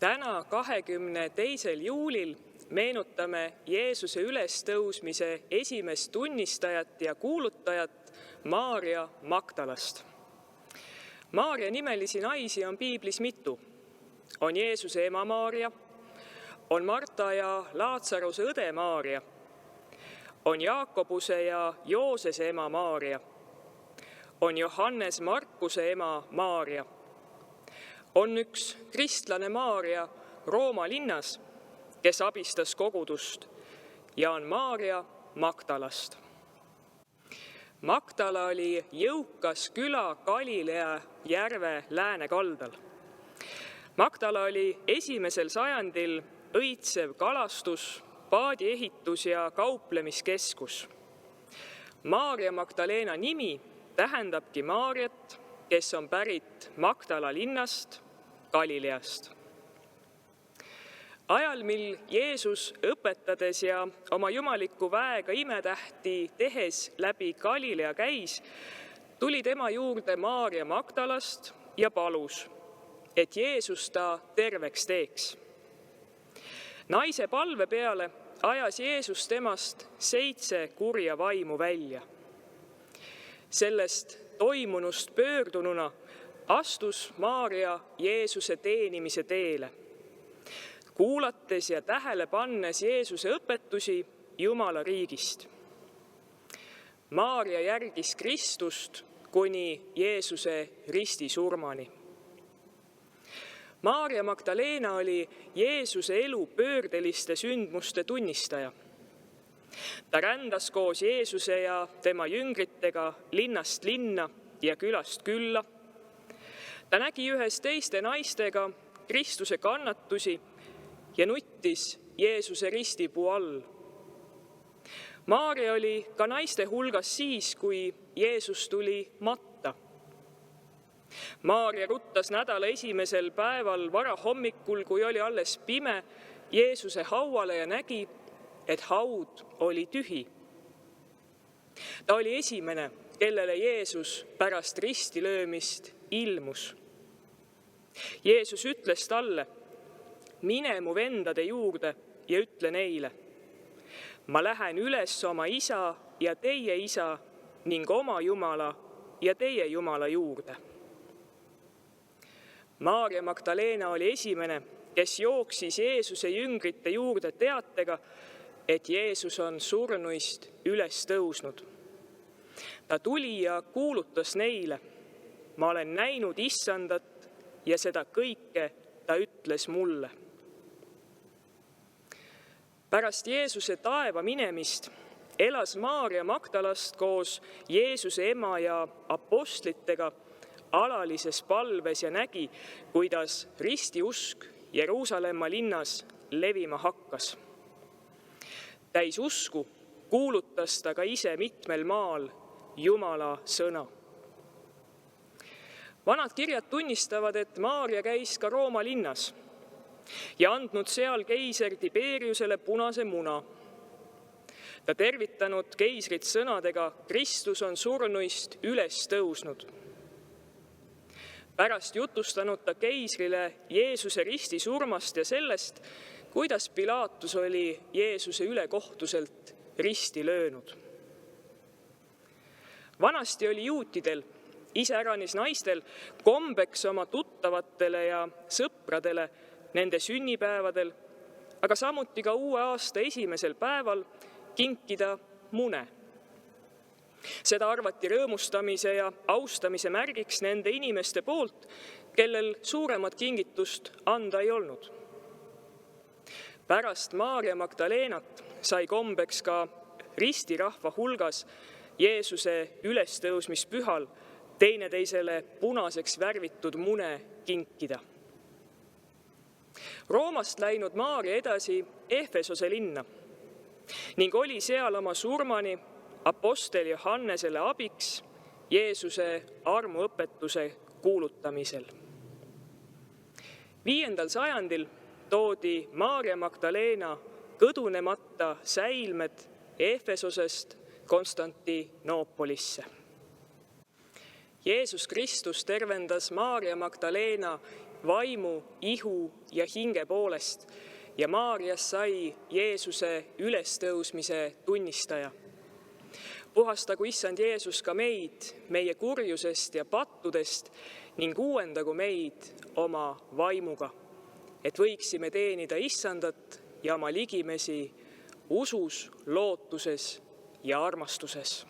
Täna 22. juulil meenutame Jeesuse ülestõusmise esimest tunnistajat ja kuulutajat Maarja Magdalast. Maarja nimelisi naisi on piiblis mitu. On Jeesuse ema Maarja, on Marta ja Laatsaruse õde Maarja, on Jaakobuse ja Joosese ema Maarja, on Johannes Markuse ema Maarja, on üks kristlane Maarja Rooma linnas, kes abistas kogudust, ja on Maarja Magdalast. Magdala oli jõukas küla Galilea järve läänekaldal. Magdala oli 1. sajandil õitsev kalastus, paadiehitus ja kauplemiskeskus. Maarja Magdalena nimi tähendabki Maarjat, kes on pärit Magdala linnast, Galileast. Ajal, mil Jeesus õpetades ja oma jumalikku väega imetähti tehes läbi Galilea käis, tuli tema juurde Maarja Magdalast ja palus, et Jeesus ta terveks teeks. Naise palve peale ajas Jeesus temast 7 kurja vaimu välja. Sellest toimunust pöördununa astus Maarja Jeesuse teenimise teele, kuulates ja tähele pannes Jeesuse õpetusi Jumala riigist. Maarja järgis Kristust kuni Jeesuse ristisurmani. Maarja Magdalena oli Jeesuse elu pöördeliste sündmuste tunnistaja. Ta rändas koos Jeesuse ja tema jüngritega linnast linna ja külast külla. Ta nägi ühes teiste naistega Kristuse kannatusi ja nuttis Jeesuse ristipuu all. Maarja oli ka naiste hulgas siis, kui Jeesus tuli matta. Maarja ruttas nädala 1. päeval varahommikul, kui oli alles pime, Jeesuse hauale ja nägi, et haud oli tühi. Ta oli esimene, kellele Jeesus pärast ristilöömist ilmus. Jeesus ütles talle, mine mu vendade juurde ja ütle neile, ma lähen üles oma isa ja teie isa ning oma Jumala ja teie Jumala juurde. Maarja Magdalena oli esimene, kes jooksis Jeesuse jüngrite juurde teatega, et Jeesus on surnuist üles tõusnud. Ta tuli ja kuulutas neile, ma olen näinud Issandat ja seda kõike ta ütles mulle. Pärast Jeesuse taeva minemist elas Maarja Magdalast koos Jeesuse ema ja apostlitega alalises palves ja nägi, kuidas ristiusk Jeruusalemma linnas levima hakkas. Täis usku kuulutas ta ka ise mitmel maal Jumala sõna. Vanad kirjad tunnistavad, et Maarja käis ka Rooma linnas ja andnud seal keiser Tiberiusele punase muna. Ta tervitanud keisrit sõnadega, Kristus on surnuist üles tõusnud. Pärast jutustanud ta keisrile Jeesuse ristisurmast ja sellest, kuidas Pilaatus oli Jeesuse ülekohtuselt risti löönud. Vanasti oli juutidel, iseäranis naistel, kombeks oma tuttavatele ja sõpradele nende sünnipäevadel, aga samuti ka uue aasta 1. päeval kinkida mune. Seda arvati rõõmustamise ja austamise märgiks nende inimeste poolt, kellel suuremat kingitust anda ei olnud. Pärast Maarja Magdalenat sai kombeks ka ristirahva hulgas Jeesuse ülestõusmispühal teineteisele punaseks värvitud mune kinkida. Roomast läinud Maarja edasi Efesose linna ning oli seal oma surmani apostel Johannesele abiks Jeesuse armuõpetuse kuulutamisel. 5. sajandil toodi Maarja Magdalena kõdunemata säilmed Efesosest Konstantinoopolisse. Jeesus Kristus tervendas Maarja Magdalena vaimu, ihu ja hinge poolest ja Maarjast sai Jeesuse ülestõusmise tunnistaja. Puhastagu Issand Jeesus ka meid meie kurjusest ja pattudest ning uuendagu meid oma vaimuga, et võiksime teenida Issandat ja oma ligimesi usus, lootuses ja armastuses.